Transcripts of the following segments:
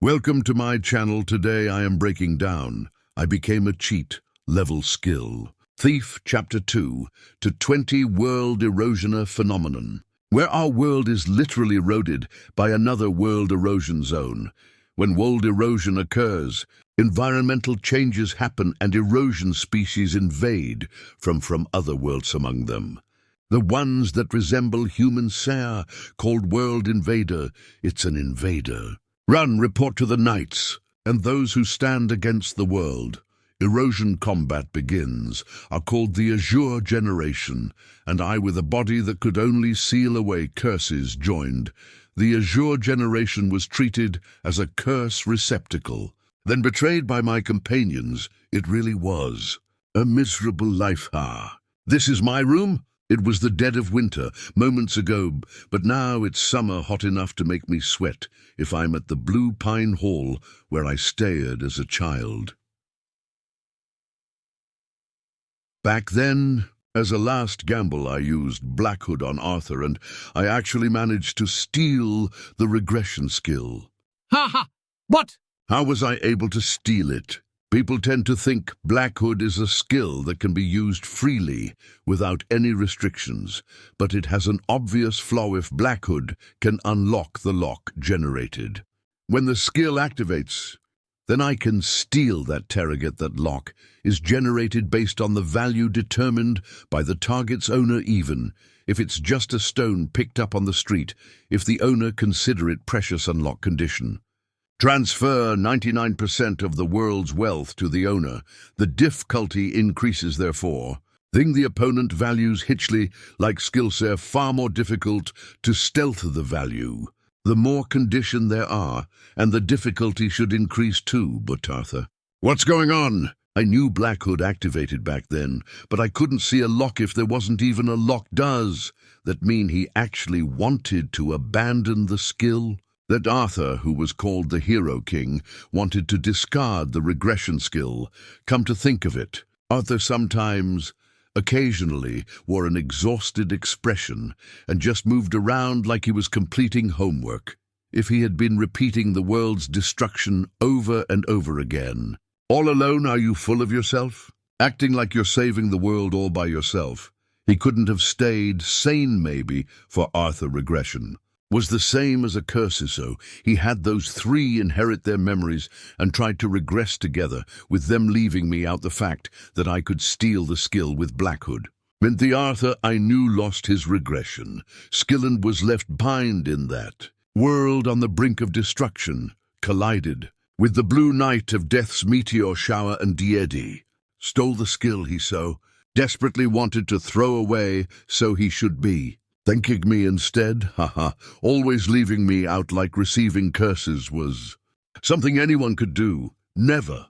Welcome to my channel. Today I am breaking down I Became a Cheat, Level Skill. Thief, Chapter 2, to 20 World Erosioner Phenomenon. Where our world is literally eroded by another world erosion zone. When world erosion occurs, environmental changes happen and erosion species invade from other worlds among them. The ones that resemble human Ser, called World Invader. It's an invader. Run, report to the knights, and those who stand against the world. Erosion combat begins, are called the Azure Generation, and I with a body that could only seal away curses joined. The Azure Generation was treated as a curse receptacle. Then betrayed by my companions, it really was. A miserable life, This is my room? It was the dead of winter, moments ago, but now it's summer hot enough to make me sweat if I'm at the Blue Pine Hall where I stayed as a child. Back then, as a last gamble, I used Black Hood on Arthur, and I actually managed to steal the regression skill. Ha ha! What? How was I able to steal it? People tend to think Black Hood is a skill that can be used freely, without any restrictions, but it has an obvious flaw if Black Hood can unlock the lock generated. When the skill activates, then I can steal that target. That lock is generated based on the value determined by the target's owner, even if it's just a stone picked up on the street, if the owner consider it precious unlock condition. Transfer 99% of the world's wealth to the owner. The difficulty increases therefore. The opponent values Hitchley like skillset far more difficult to stealth the value. The more condition there are, and the difficulty should increase too, but Arthur. What's going on? I knew Black Hood activated back then, but I couldn't see a lock if there wasn't even a lock. Does that mean he actually wanted to abandon the skill? That Arthur, who was called the Hero King, wanted to discard the regression skill. Come to think of it, Arthur occasionally, wore an exhausted expression and just moved around like he was completing homework. If he had been repeating the world's destruction over and over again. All alone, are you full of yourself? Acting like you're saving the world all by yourself. He couldn't have stayed sane, maybe, for Arthur regression. Was the same as a curse, so he had those three inherit their memories and tried to regress together, with them leaving me out the fact that I could steal the skill with Black Hood. Meant the Arthur I knew lost his regression. Skill and was left behind in that world on the brink of destruction, collided with the blue night of death's meteor shower, and Deity stole the skill he so desperately wanted to throw away, so he should be. Thanking me instead, always leaving me out like receiving curses was something anyone could do, never.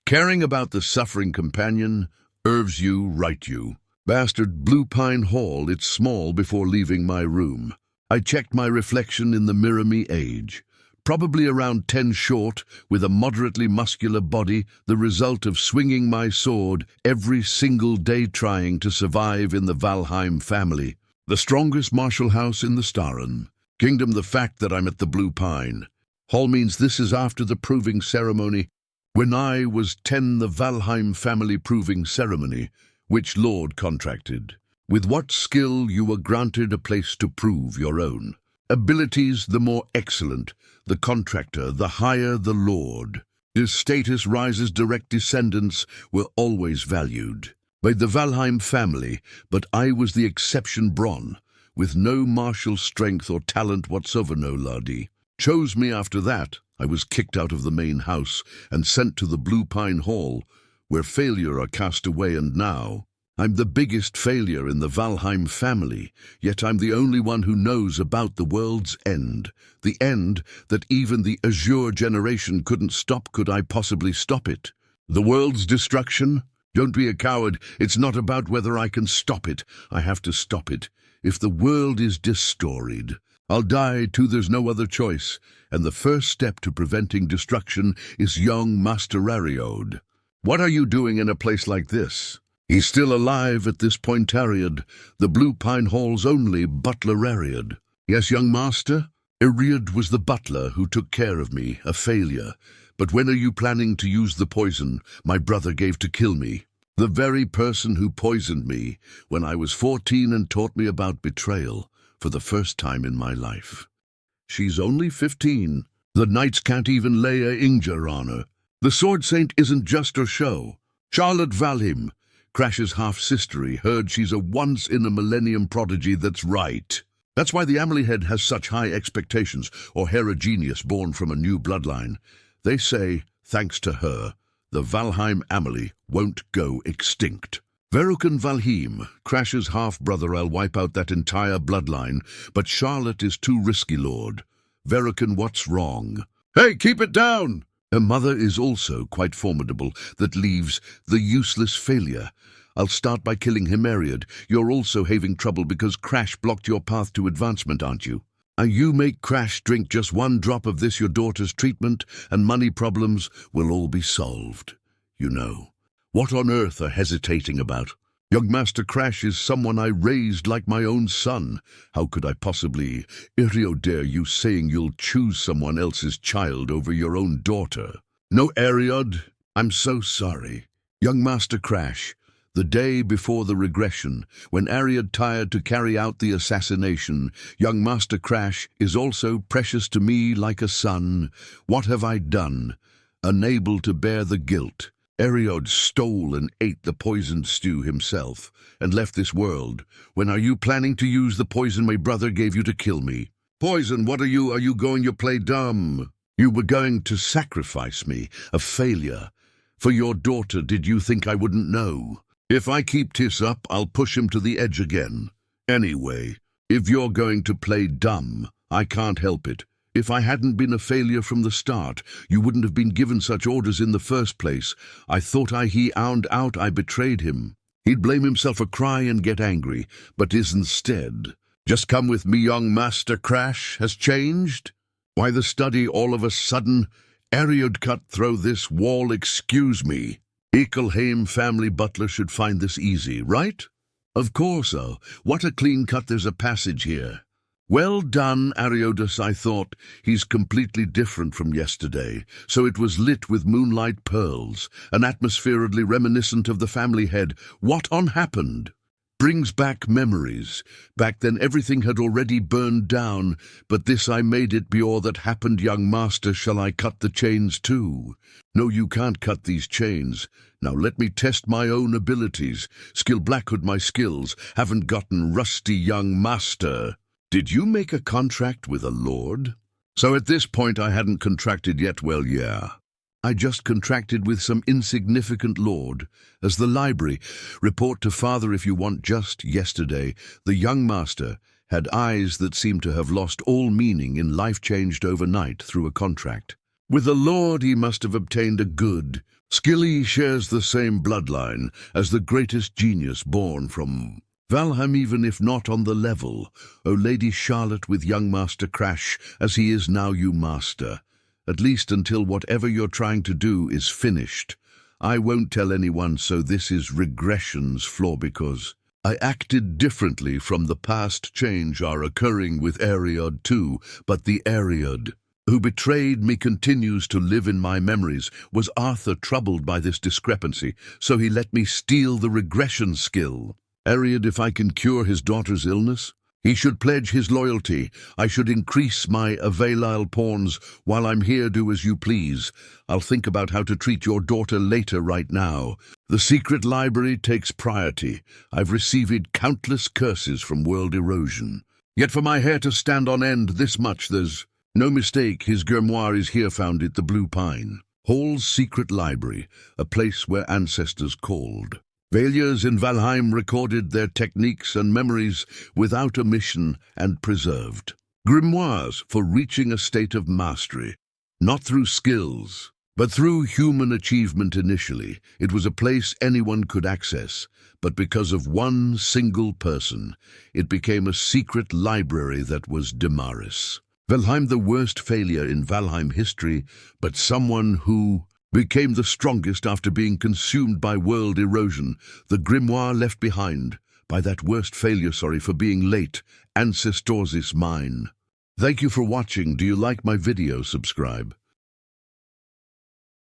Caring about the suffering companion, erves you, right you. Bastard Blue Pine Hall, it's small before leaving my room. I checked my reflection in the mirror, me age. Probably around 10 short, with a moderately muscular body, the result of swinging my sword every single day trying to survive in the Valheim family. The strongest martial house in the Starren Kingdom. The fact that I'm at the Blue Pine Hall means this is after the proving ceremony. When I was 10, the Valheim family proving ceremony, which Lord contracted. With what skill you were granted a place to prove your own. Abilities the more excellent, the contractor, the higher the Lord. His status rises, direct descendants were always valued by the Valheim family, but I was the exception. Bron, with no martial strength or talent whatsoever, no laddie. Chose me after that. I was kicked out of the main house and sent to the Blue Pine Hall, where failure are cast away, and now I'm the biggest failure in the Valheim family, yet I'm the only one who knows about the world's end. The end that even the Azure Generation couldn't stop. Could I possibly stop it? The world's destruction? Don't be a coward. It's not about whether I can stop it. I have to stop it. If the world is destroyed, I'll die too. There's no other choice. And the first step to preventing destruction is young Master Ariod. What are you doing in a place like this? He's still alive at this point, Ariod, the Blue Pine Hall's only butler. Ariod. Yes, young master? Eriod was the butler who took care of me, a failure. But when are you planning to use the poison my brother gave to kill me? The very person who poisoned me when I was 14 and taught me about betrayal for the first time in my life. She's only 15. The knights can't even lay a injure on her. The sword saint isn't just a show. Charlotte Valheim, Crash's half-sistery, heard she's a once-in-a-millennium prodigy that's right. That's why the Amelie head has such high expectations, or Hera genius born from a new bloodline. They say, thanks to her, the Valheim Amelie won't go extinct. Verucan Valheim, Crash's half-brother, I'll wipe out that entire bloodline, but Charlotte is too risky, Lord. Verucan, what's wrong? Hey, keep it down! Her mother is also quite formidable, that leaves the useless failure. I'll start by killing him, Eriod. You're also having trouble because Crash blocked your path to advancement, aren't you? You make Crash drink just one drop of this, your daughter's treatment, and money problems will all be solved. You know. What on earth are hesitating about? Young Master Crash is someone I raised like my own son. How could I possibly, Eriod, dare you saying you'll choose someone else's child over your own daughter? No, Eriod, I'm so sorry. Young Master Crash, the day before the regression, when Eriod tired to carry out the assassination, young Master Crash is also precious to me like a son. What have I done? Unable to bear the guilt. Eriod stole and ate the poisoned stew himself and left this world. When are you planning to use the poison my brother gave you to kill me? Poison, what are you going to play dumb? You were going to sacrifice me, a failure. For your daughter, did you think I wouldn't know? If I keep Tis up, I'll push him to the edge again. Anyway, if you're going to play dumb, I can't help it. If I hadn't been a failure from the start, you wouldn't have been given such orders in the first place. I thought he found out I betrayed him. He'd blame himself or cry and get angry, but instead, just come with me, young Master Crash has changed? Why the study all of a sudden? Eriod cut through this wall, excuse me. Ekelheim family butler should find this easy, right? Of course, oh, what a clean cut, there's a passage here. Well done, Ariodus, I thought. He's completely different from yesterday, so it was lit with moonlight pearls, an atmosphere oddly reminiscent of the family head. What on happened? Brings back memories. Back then everything had already burned down, but this I made it be all that happened, young master. Shall I cut the chains too? No, you can't cut these chains. Now let me test my own abilities. Skill Blackhood my skills. Haven't gotten rusty, young master. Did you make a contract with a lord? So at this point I hadn't contracted yet. Well, yeah. I just contracted with some insignificant lord. As the library, report to father if you want. Just yesterday, the young master had eyes that seemed to have lost all meaning in life, changed overnight through a contract. With a lord he must have obtained a good. Skilly shares the same bloodline as the greatest genius born from Valheim, even if not on the level. O Lady Charlotte, with young Master Crash as he is now, you master. At least until whatever you're trying to do is finished. I won't tell anyone, so this is regression's flaw because I acted differently from the past. Change are occurring with Eriod too, but the Eriod who betrayed me continues to live in my memories. Was Arthur troubled by this discrepancy, so he let me steal the regression skill? Eriod, if I can cure his daughter's illness, he should pledge his loyalty. I should increase my available pawns. While I'm here, do as you please. I'll think about how to treat your daughter later. Right now, the secret library takes priority. I've received countless curses from world erosion. Yet for my hair to stand on end this much, there's no mistake. His grimoire is here, found it, the Blue Pine Hall's secret library, a place where ancestors called. Failures in Valheim recorded their techniques and memories without omission and preserved. Grimoires for reaching a state of mastery, not through skills, but through human achievement. Initially, it was a place anyone could access, but because of one single person, it became a secret library that was Demaris. Valheim, the worst failure in Valheim history, but someone who became the strongest after being consumed by world erosion. The grimoire left behind by that worst failure, for being late, Ancestors' mine. Thank you for watching. Do you like my video? Subscribe.